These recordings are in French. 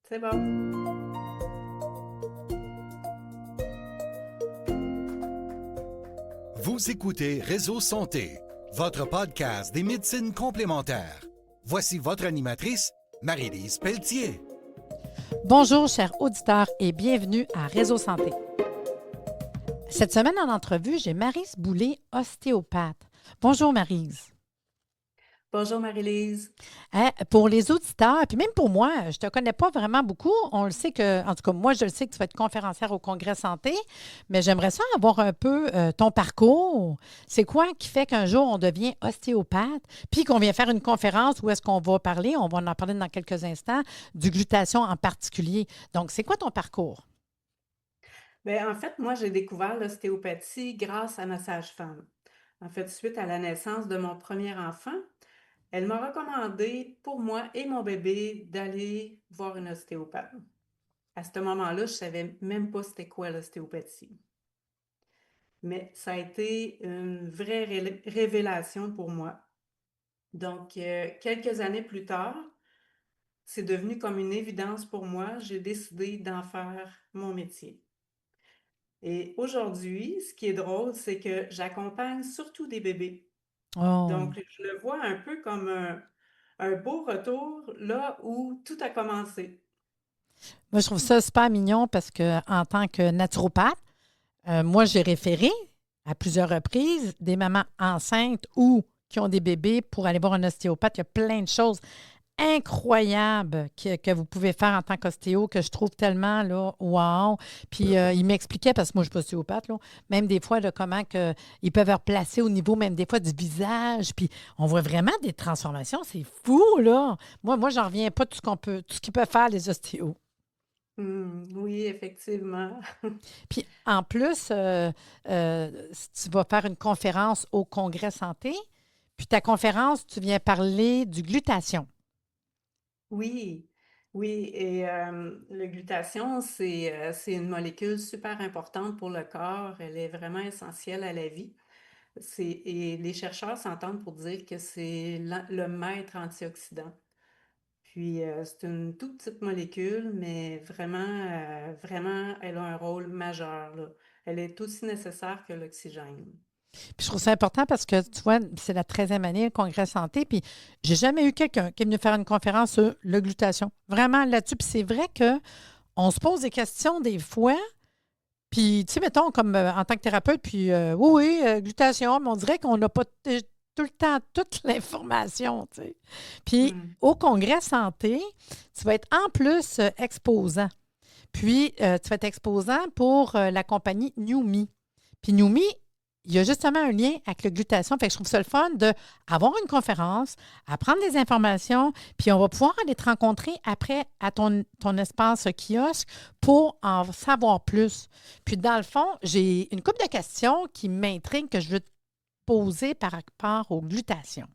C'est bon. Vous écoutez Réseau Santé, votre podcast des médecines complémentaires. Voici votre animatrice, Marie-Lise Pelletier. Bonjour, chers auditeurs, et bienvenue à Réseau Santé. Cette semaine, en entrevue, j'ai Maryse Boulay, ostéopathe. Bonjour, Maryse. Bonjour Marie-Lise. Pour les auditeurs, puis même pour moi, je ne te connais pas vraiment beaucoup. On le sait que, en tout cas, moi, je le sais que tu vas être conférencière au Congrès Santé, mais j'aimerais ça avoir un peu ton parcours. C'est quoi qui fait qu'un jour, on devient ostéopathe, puis qu'on vient faire une conférence où est-ce qu'on va parler, on va en parler dans quelques instants, du glutathion en particulier. Donc, c'est quoi ton parcours? Ben, en fait, moi, j'ai découvert l'ostéopathie grâce à ma sage-femme. En fait, suite à la naissance de mon premier enfant, elle m'a recommandé pour moi et mon bébé d'aller voir une ostéopathe. À ce moment-là, je ne savais même pas c'était quoi l'ostéopathie. Mais ça a été une vraie révélation pour moi. Donc, quelques années plus tard, c'est devenu comme une évidence pour moi. J'ai décidé d'en faire mon métier. Et aujourd'hui, ce qui est drôle, c'est que j'accompagne surtout des bébés. Oh. Donc, je le vois un peu comme un beau retour là où tout a commencé. Moi, je trouve ça super mignon parce que en tant que naturopathe, moi, j'ai référé à plusieurs reprises des mamans enceintes ou qui ont des bébés pour aller voir un ostéopathe. Il y a plein de choses incroyables que vous pouvez faire en tant qu'ostéo que je trouve tellement là, wow. Puis il m'expliquait, parce que moi, je ne suis pas ostéopathe, là, même des fois, là, comment que, ils peuvent replacer au niveau même des fois du visage. Puis on voit vraiment des transformations. C'est fou, là. Moi, j'en reviens pas de tout ce qu'ils peuvent faire, les ostéos. Oui, effectivement. Puis en plus, tu vas faire une conférence au Congrès Santé. Puis ta conférence, tu viens parler du glutathion. Oui, oui. Et le glutathion, c'est une molécule super importante pour le corps. Elle est vraiment essentielle à la vie. Et les chercheurs s'entendent pour dire que c'est le maître antioxydant. Puis, c'est une toute petite molécule, mais vraiment, elle a un rôle majeur, là. Elle est aussi nécessaire que l'oxygène. Puis je trouve ça important parce que, tu vois, c'est la 13e année, le Congrès Santé, puis j'ai jamais eu quelqu'un qui est venu faire une conférence sur le glutathion. Vraiment là-dessus. Puis c'est vrai que on se pose des questions des fois. Puis, tu sais, mettons, comme en tant que thérapeute, puis oui, glutation, mais on dirait qu'on n'a pas tout le temps toute l'information, tu sais. Puis, Mmh. au Congrès Santé, tu vas être en plus exposant. Puis, tu vas être exposant pour la compagnie NewMe. Puis, NewMe, il y a justement un lien avec le glutation. Fait que je trouve ça le fun d'avoir une conférence, apprendre des informations, puis on va pouvoir aller te rencontrer après à ton espace kiosque pour en savoir plus. Puis, dans le fond, j'ai une couple de questions qui m'intriguent que je veux te poser par rapport aux glutations.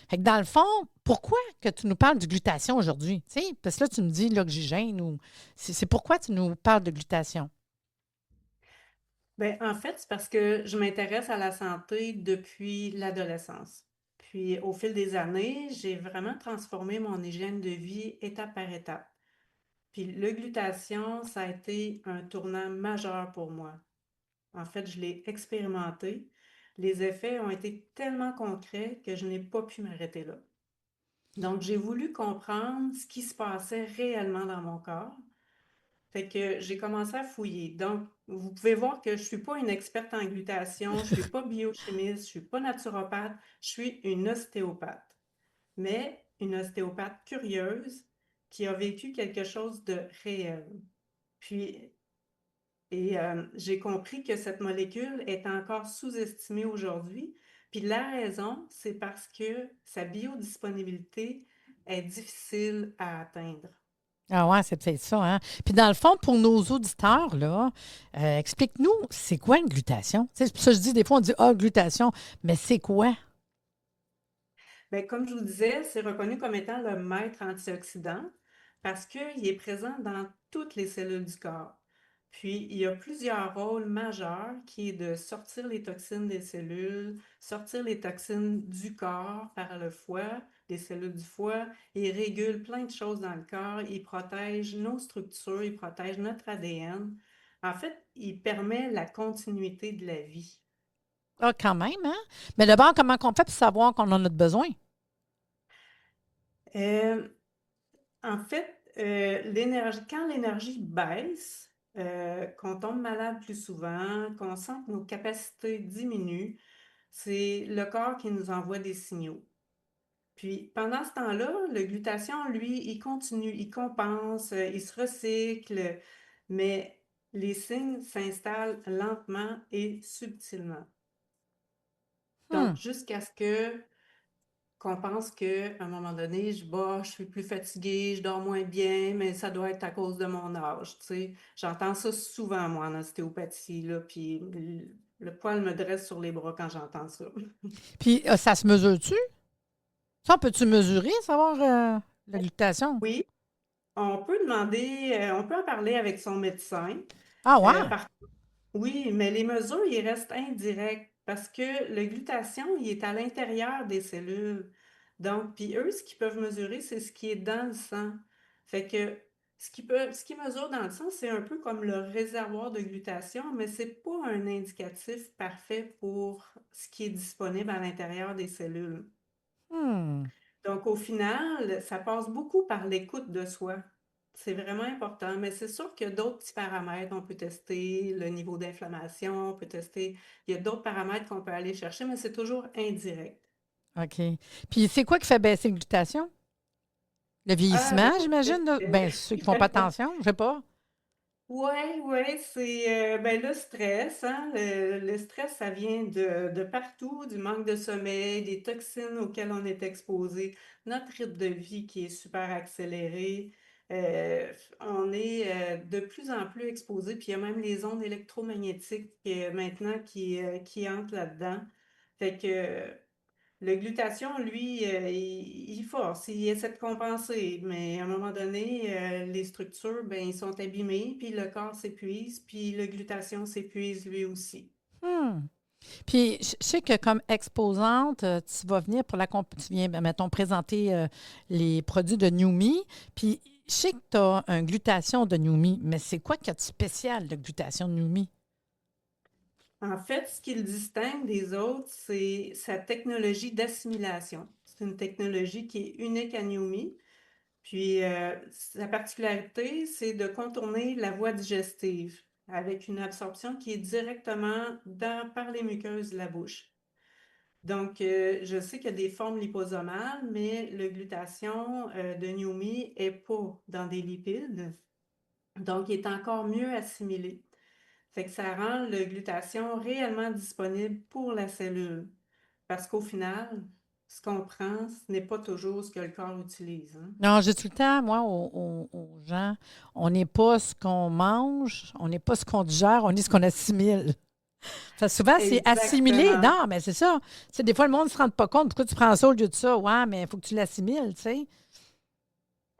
Fait que dans le fond, pourquoi que tu nous parles de glutation aujourd'hui? Tu sais, parce que là, tu me dis l'oxygène ou c'est pourquoi tu nous parles de glutation? Ben, en fait, c'est parce que je m'intéresse à la santé depuis l'adolescence. Puis, au fil des années, j'ai vraiment transformé mon hygiène de vie étape par étape. Puis, le glutation, ça a été un tournant majeur pour moi. En fait, je l'ai expérimenté. Les effets ont été tellement concrets que je n'ai pas pu m'arrêter là. Donc, j'ai voulu comprendre ce qui se passait réellement dans mon corps. Fait que j'ai commencé à fouiller. Donc, vous pouvez voir que je ne suis pas une experte en glutation, je ne suis pas biochimiste, je ne suis pas naturopathe, je suis une ostéopathe. Mais une ostéopathe curieuse qui a vécu quelque chose de réel. Puis, j'ai compris que cette molécule est encore sous-estimée aujourd'hui. Puis la raison, c'est parce que sa biodisponibilité est difficile à atteindre. Ah ouais, c'est peut-être ça, hein? Puis dans le fond, pour nos auditeurs, là, explique-nous, c'est quoi une glutation? Tu sais, c'est pour ça que je dis, des fois, on dit, ah, glutation, mais c'est quoi? Bien, comme je vous disais, c'est reconnu comme étant le maître antioxydant parce qu'il est présent dans toutes les cellules du corps. Puis, il y a plusieurs rôles majeurs qui est de sortir les toxines des cellules, sortir les toxines du corps par le foie, des cellules du foie, il régule plein de choses dans le corps, il protège nos structures, il protège notre ADN. En fait, il permet la continuité de la vie. Ah, quand même, hein? Mais d'abord, comment qu'on fait pour savoir qu'on en a besoin? Euh, En fait, quand l'énergie baisse, qu'on tombe malade plus souvent, qu'on sent que nos capacités diminuent, c'est le corps qui nous envoie des signaux. Puis pendant ce temps-là, le glutathion, lui, il continue, il compense, il se recycle, mais les signes s'installent lentement et subtilement. Hmm. Donc, jusqu'à ce que qu'on pense qu'à un moment donné, je suis plus fatiguée, je dors moins bien, mais ça doit être à cause de mon âge, tu sais. J'entends ça souvent, moi, en ostéopathie, là, puis le poil me dresse sur les bras quand j'entends ça. Puis, ça se mesure-tu? Ça, peux-tu mesurer, savoir la glutation? Oui, on peut demander, on peut en parler avec son médecin. Ah, Euh, ouais? par Oui, mais les mesures, ils restent indirectes parce que le glutathion, il est à l'intérieur des cellules. Donc, puis eux, ce qu'ils peuvent mesurer, c'est ce qui est dans le sang. Fait que ce qu'ils mesurent dans le sang, c'est un peu comme le réservoir de glutathion, mais c'est pas un indicatif parfait pour ce qui est disponible à l'intérieur des cellules. Hmm. Donc, au final, ça passe beaucoup par l'écoute de soi. C'est vraiment important, mais c'est sûr qu'il y a d'autres petits paramètres. On peut tester le niveau d'inflammation, on peut tester. Il y a d'autres paramètres qu'on peut aller chercher, mais c'est toujours indirect. OK. Puis, c'est quoi qui fait baisser la glutation? Le Ah, ben, vieillissement, ça, j'imagine? Là? Ben, ceux qui font pas attention, je sais pas. ouais, c'est ben, le stress, hein? Le stress, ça vient de partout, du manque de sommeil, des toxines auxquelles on est exposé, notre rythme de vie qui est super accéléré. Euh, on est de plus en plus exposé, puis il y a même les ondes électromagnétiques maintenant qui entrent là-dedans. Fait que le glutathion, lui, il force, il essaie de compenser, mais à un moment donné, les structures, ben, ils sont abîmés, puis le corps s'épuise, puis le glutathion s'épuise lui aussi. Hmm. Puis, je sais que comme exposante, tu vas venir pour tu viens, ben, mettons, présenter les produits de Numi. Puis, je sais que tu as un glutation de Numi, mais c'est quoi qu'il y a de spécial de glutation de Numi? En fait, ce qui le distingue des autres, c'est sa technologie d'assimilation. C'est une technologie qui est unique à Numi. Puis, sa particularité, c'est de contourner la voie digestive avec une absorption qui est directement par les muqueuses de la bouche. Donc, je sais qu'il y a des formes liposomales, mais le glutathion de Numi est pas dans des lipides, donc il est encore mieux assimilé. Fait que ça rend le glutathion réellement disponible pour la cellule. Parce qu'au final, ce qu'on prend, ce n'est pas toujours ce que le corps utilise, hein. Non, j'ai tout le temps, moi, aux gens, on n'est pas ce qu'on mange, on n'est pas ce qu'on digère, on est ce qu'on assimile. Fait que souvent, c'est assimilé. Exactement. Non, mais c'est ça. Tu sais, des fois, le monde ne se rend pas compte. Pourquoi tu prends ça au lieu de ça? Ouais, mais il faut que tu l'assimiles, tu sais.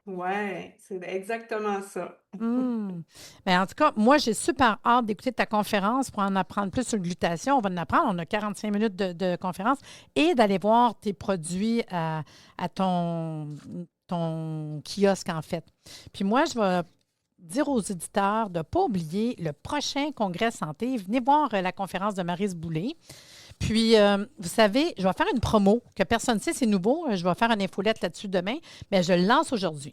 Ouais, c'est exactement ça. Hmm. Mais en tout cas, moi, j'ai super hâte d'écouter ta conférence pour en apprendre plus sur le glutation. On va en apprendre. On a 45 minutes de conférence et d'aller voir tes produits à ton kiosque, en fait. Puis moi, je vais dire aux éditeurs de ne pas oublier le prochain congrès santé. Venez voir la conférence de Maryse Boulay. Puis, vous savez, je vais faire une promo que personne ne sait, c'est nouveau. Je vais faire une infolette là-dessus demain, mais je le lance aujourd'hui.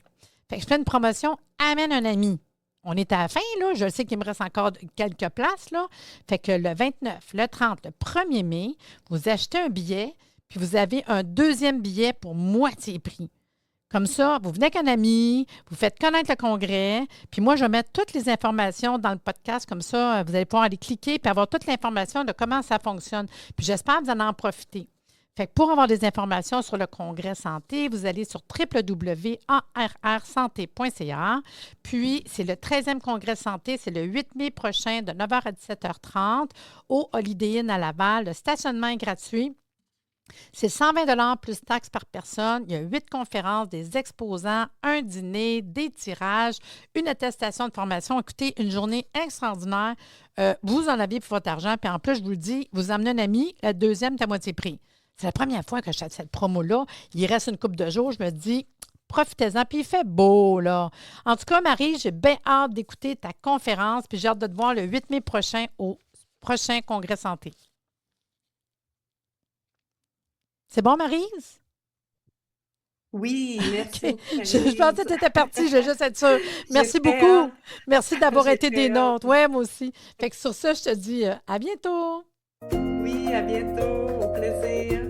Fait que je fais une promotion, amène un ami. On est à la fin, là. Je sais qu'il me reste encore quelques places, là. Fait que le 29, le 30, le 1er mai, vous achetez un billet, puis vous avez un deuxième billet pour moitié prix. Comme ça, vous venez avec un ami, vous faites connaître le congrès, puis moi, je vais mettre toutes les informations dans le podcast. Comme ça, vous allez pouvoir aller cliquer puis avoir toute l'information de comment ça fonctionne. Puis j'espère que vous allez en profiter. Fait que pour avoir des informations sur le congrès santé, vous allez sur www.arrsanté.ca. Puis, c'est le 13e congrès santé, c'est le 8 mai prochain de 9h à 17h30 au Holiday Inn à Laval. Le stationnement est gratuit. C'est 120 plus taxes par personne. Il y a 8 conférences, des exposants, un dîner, des tirages, une attestation de formation. Écoutez, une journée extraordinaire. Vous en avez pour votre argent. Puis en plus, je vous le dis, vous emmenez un ami, la deuxième est à moitié prix. C'est la première fois que j'achète cette promo-là. Il reste une couple de jours. Je me dis, profitez-en. Puis il fait beau, là. En tout cas, Marie, j'ai bien hâte d'écouter ta conférence. Puis j'ai hâte de te voir le 8 mai prochain au prochain Congrès Santé. C'est bon, Maryse? Oui, merci OK. beaucoup, Je pensais que tu étais partie. Je vais juste être sûre. Merci J'étais beaucoup. hâte. Merci d'avoir été J'étais des nôtres. hâte. Oui, moi aussi. Fait que sur ça, je te dis à bientôt. Oui, à bientôt. Au plaisir.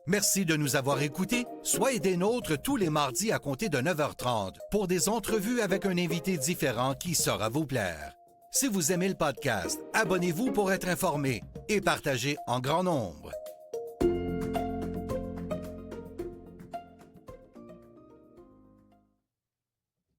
Merci de nous avoir écoutés. Soyez des nôtres tous les mardis à compter de 9h30 pour des entrevues avec un invité différent qui saura vous plaire. Si vous aimez le podcast, abonnez-vous pour être informé et partagez en grand nombre.